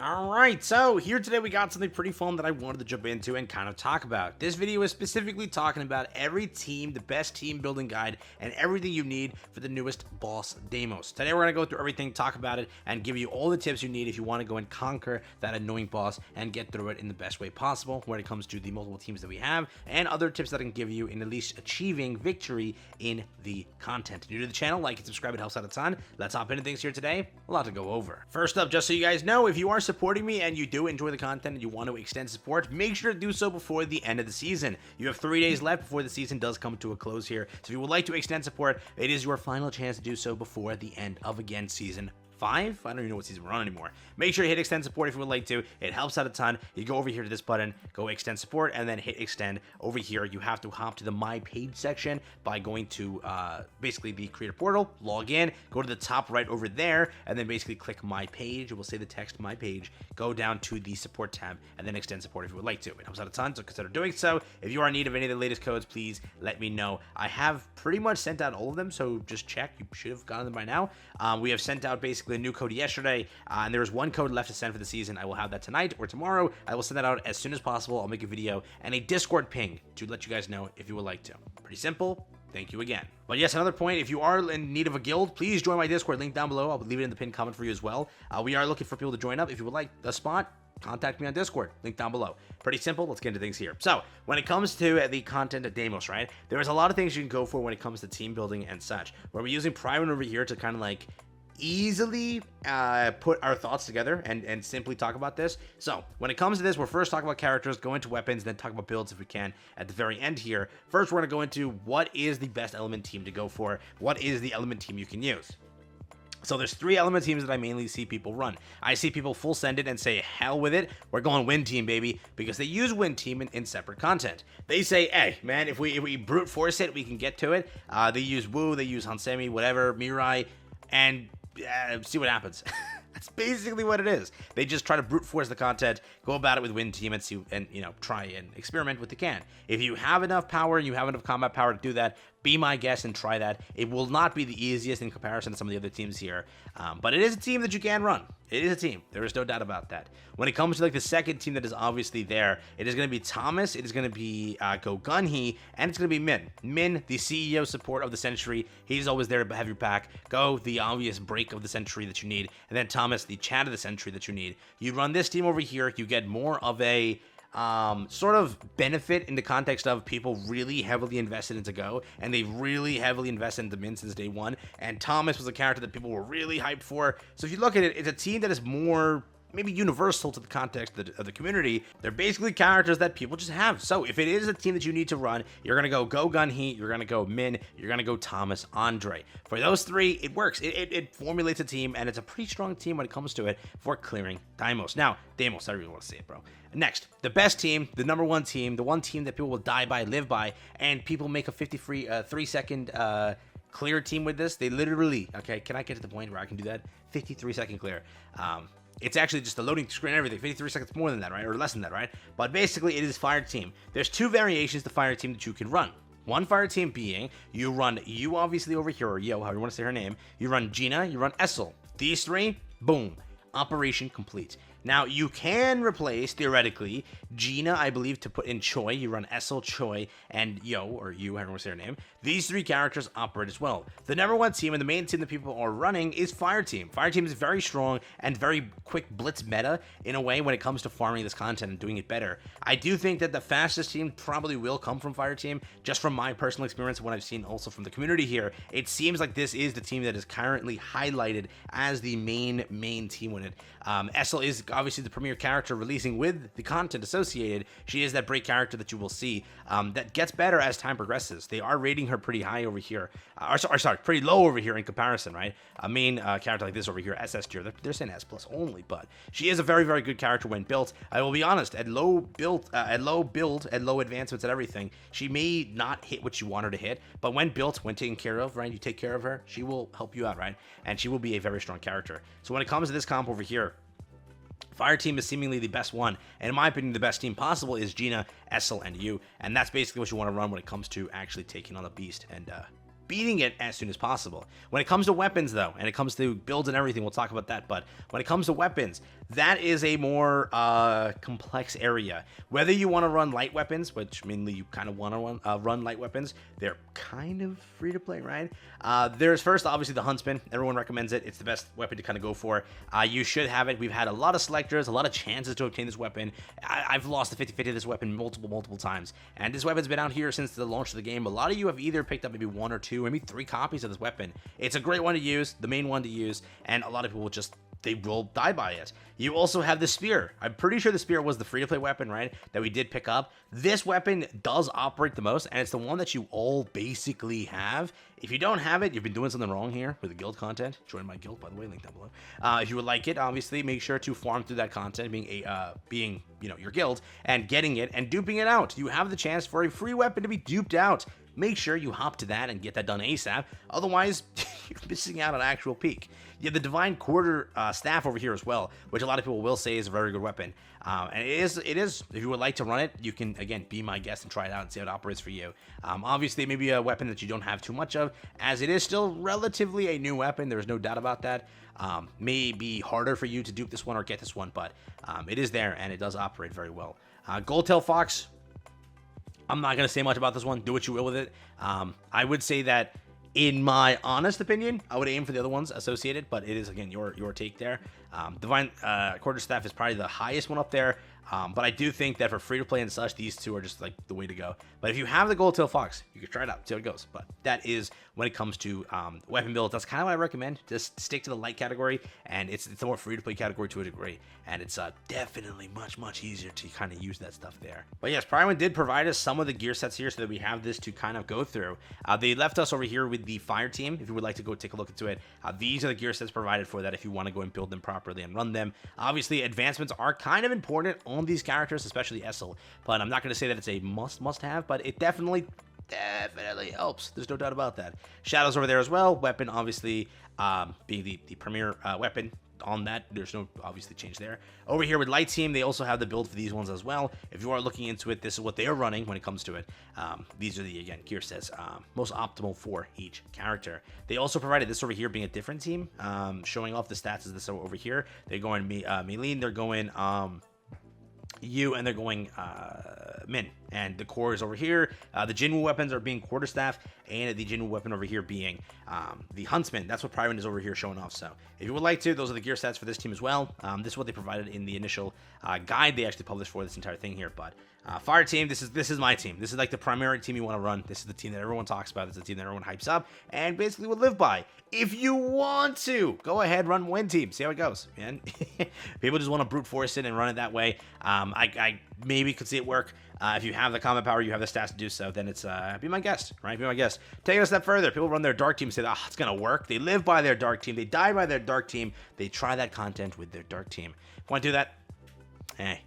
Alright, so here today we got something pretty fun that I wanted to jump into and kind of talk about. This video is specifically talking about every team, the best team building guide, and everything you need for the newest boss, Deimos. Today we're going to go through everything, talk about it, and give you all the tips you need if you want to go and conquer that annoying boss and get through it in the best way possible when it comes to the multiple teams that we have, and other tips that I can give you in at least achieving victory in the content. If you're new to the channel, like and subscribe, it helps out a ton. Let's hop into things here today. A lot to go over. First up, just so you guys know, if you are supporting me and you do enjoy the content and you want to extend support, make sure to do so before the end of the season. You have 3 days left before the season does come to a close here. So if you would like to extend support, it is your final chance to do so before the end of, again, season 5? I don't even know what season we're on anymore. Make sure you hit extend support if you would like to. It helps out a ton. You go over here to this button, go extend support, and then hit extend. Over here, you have to hop to the My Page section by going to basically the creator portal, log in, go to the top right over there, and then basically click My Page. It will say the text My Page. Go down to the support tab, and then extend support if you would like to. It helps out a ton, so consider doing so. If you are in need of any of the latest codes, please let me know. I have pretty much sent out all of them, so just check. You should have gotten them by now. We have sent out basically a new code yesterday, and there was one code left to send for the season. I will have that tonight or tomorrow. I will send that out as soon as possible. I'll make a video and a Discord ping to let you guys know if you would like to. Pretty simple. Thank you again. But yes, another point, if you are in need of a guild, please join my Discord, link down below. I'll leave it in the pinned comment for you as well. We are looking for people to join up. If you would like a spot, contact me on Discord, link down below. Pretty simple. Let's get into things here. So when it comes to the content of Deimos, right, there's a lot of things you can go for when it comes to team building and such. Where we're using Private over here to kind of like easily put our thoughts together and simply talk about this. So when it comes to this, we're first talking about characters, go into weapons, then talk about builds if we can at the very end here. First, we're going to go into what is the best element team to go for, what is the element team you can use. So there's 3 element teams that I mainly see people run. I see people full send it and say, hell with it, we're going win team, baby, because they use win team in separate content. They say, hey, man, if we brute force it, we can get to it. They use Wu, they use Hansemi, whatever, Mirai, and see what happens. That's basically what it is. They just try to brute force the content, go about it with win team, and see, and try and experiment with the can. If you have enough power and you have enough combat power to do that, be my guest and try that. It will not be the easiest in comparison to some of the other teams here, but it is a team that you can run. It is a team. There is no doubt about that. When it comes to like the second team that is obviously there, it is going to be Thomas, it is going to be Go Gunhee, and it's going to be Min. Min, the CEO support of the Century. He's always there to have your back. Go, the obvious break of the Century that you need, and then Thomas, the chat of the Century that you need. You run this team over here, you get more of a sort of benefit in the context of people really heavily invested into Go, and they really heavily invested into Min since day one, and Thomas was a character that people were really hyped for. So if you look at it, it's a team that is more maybe universal to the context of the community. They're basically characters that people just have. So if it is a team that you need to run, you're going to go Gunhee, you're going to go Min, you're going to go Thomas, Andre. For those 3, it works. It formulates a team, and it's a pretty strong team when it comes to it for clearing Deimos. Now, Deimos, I really want to say it, bro. Next, the best team, the number 1 team, the one team that people will die by, live by, and people make a 3-second clear team with this. They literally, okay, can I get to the point where I can do that? 53-second clear. It's actually just the loading screen and everything. 53 seconds more than that, right? Or less than that, right? But basically, it is Fire Team. There's 2 variations to Fire Team that you can run. One Fire Team being, you run you obviously over here, or Yo, however you want to say her name. You run Gina, you run Essel. These 3, boom. Operation complete. Now, you can replace, theoretically, Gina, I believe, to put in Choi. You run Essel, Choi, and Yo, or You, however you want to say her name. These 3 characters operate as well. The number 1 team and the main team that people are running is Fire Team. Fire Team is very strong and very quick blitz meta in a way when it comes to farming this content and doing it better. I do think that the fastest team probably will come from Fire Team, just from my personal experience and what I've seen also from the community here. It seems like this is the team that is currently highlighted as the main team with it. Essel is obviously the premier character releasing with the content associated. She is that break character that you will see that gets better as time progresses. They are rating her pretty high over here, sorry, pretty low over here in comparison, right? A main character like this over here, SS tier, they're saying S plus only, but she is a very, very good character when built. I will be honest, at low build, at low advancements and everything, she may not hit what you want her to hit, but when built, when taken care of, right, you take care of her, she will help you out, right? And she will be a very strong character. So when it comes to this comp over here, Fire Team is seemingly the best one, and in my opinion, the best team possible is Gina, Essel, and you, and that's basically what you want to run when it comes to actually taking on the beast and beating it as soon as possible. When it comes to weapons, though, and it comes to builds and everything, we'll talk about that. But when it comes to weapons, that is a more complex area. Whether you want to run light weapons, which mainly you kind of want to run light weapons, they're kind of free to play, right? There's first, obviously, the Huntsman. Everyone recommends it. It's the best weapon to kind of go for. You should have it. We've had a lot of selectors, a lot of chances to obtain this weapon. I've lost the 50-50 of this weapon multiple times. And this weapon's been out here since the launch of the game. A lot of you have either picked up maybe 1 or 2, maybe 3 copies of this weapon. It's a great one to use, the main one to use, and a lot of people they will die by it. You also have the spear. I'm pretty sure the spear was the free-to-play weapon, right, that we did pick up. This weapon does operate the most, and it's the one that you all basically have. If you don't have it, you've been doing something wrong here with the guild content. Join my guild, by the way, link down below. If you would like it, obviously, make sure to farm through that content, being your guild, and getting it and duping it out. You have the chance for a free weapon to be duped out. Make sure you hop to that and get that done ASAP. Otherwise, you're missing out on actual peak. You have the Divine Quarter Staff over here as well, which a lot of people will say is a very good weapon. And it is, if you would like to run it, you can, again, be my guest and try it out and see how it operates for you. Obviously, maybe a weapon that you don't have too much of, as it is still relatively a new weapon. There's no doubt about that. May be harder for you to dupe this one or get this one, but it is there, and it does operate very well. Goldtail Fox, I'm not going to say much about this one. Do what you will with it. I would say that, in my honest opinion, I would aim for the other ones associated, but it is, again, your take there. Divine Quarterstaff is probably the highest one up there, but I do think that for free-to-play and such, these two are just like the way to go. But if you have the Goldtail Fox, you can try it out, see how it goes. But that is when it comes to weapon builds. That's kind of what I recommend. Just stick to the light category, and it's a more free-to-play category to a degree, and it's definitely much easier to kind of use that stuff there. But yes, Prime did provide us some of the gear sets here so that we have this to kind of go through. They left us over here with the Fire Team. If you would like to go take a look into it, these are the gear sets provided for that if you want to go and build them properly and run them. Obviously, advancements are kind of important on these characters, especially Essel, but I'm not going to say that it's a must-have, but it definitely helps. There's no doubt about that. Shadows over there as well. Weapon, obviously, being the premier weapon on that. There's no obviously change there. Over here with Light Team, they also have the build for these ones as well. If you are looking into it, this is what they are running when it comes to it. These are the, again, gear sets most optimal for each character. They also provided this over here being a different team, showing off the stats as this over here. They're going Meleen, they're going Yu, and they're going Min. And the core is over here. The Jinwoo weapons are being Quarterstaff, and the Jinwoo weapon over here being the Huntsman. That's what Private is over here showing off. So if you would like to, those are the gear sets for this team as well. This is what they provided in the initial guide they actually published for this entire thing here. But Fire Team, this is my team. This is like the primary team you want to run. This is the team that everyone talks about. This is the team that everyone hypes up and basically would live by. If you want to, go ahead, run Win Team. See how it goes, man. People just want to brute force it and run it that way. I maybe could see it work. If you have the combat power, you have the stats to do so, then it's, be my guest, right? Be my guest. Taking a step further, people run their dark team and say, it's going to work. They live by their dark team. They die by their dark team. They try that content with their dark team. Want to do that? Hey.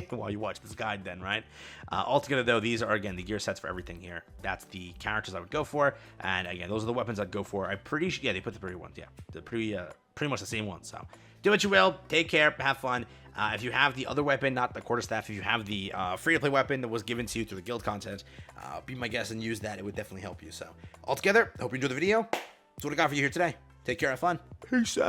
While you watch this guide then, right? Altogether, though, these are, again, the gear sets for everything here. That's the characters I would go for. And, again, those are the weapons I'd go for. I'm pretty sure, yeah, they put the pretty ones. Yeah, the pretty much the same ones. So do what you will. Take care. Have fun. If you have the other weapon, not the quarterstaff, if you have the free-to-play weapon that was given to you through the guild content, be my guest and use that. It would definitely help you. So altogether, I hope you enjoyed the video. That's what I got for you here today. Take care. Have fun. Peace out.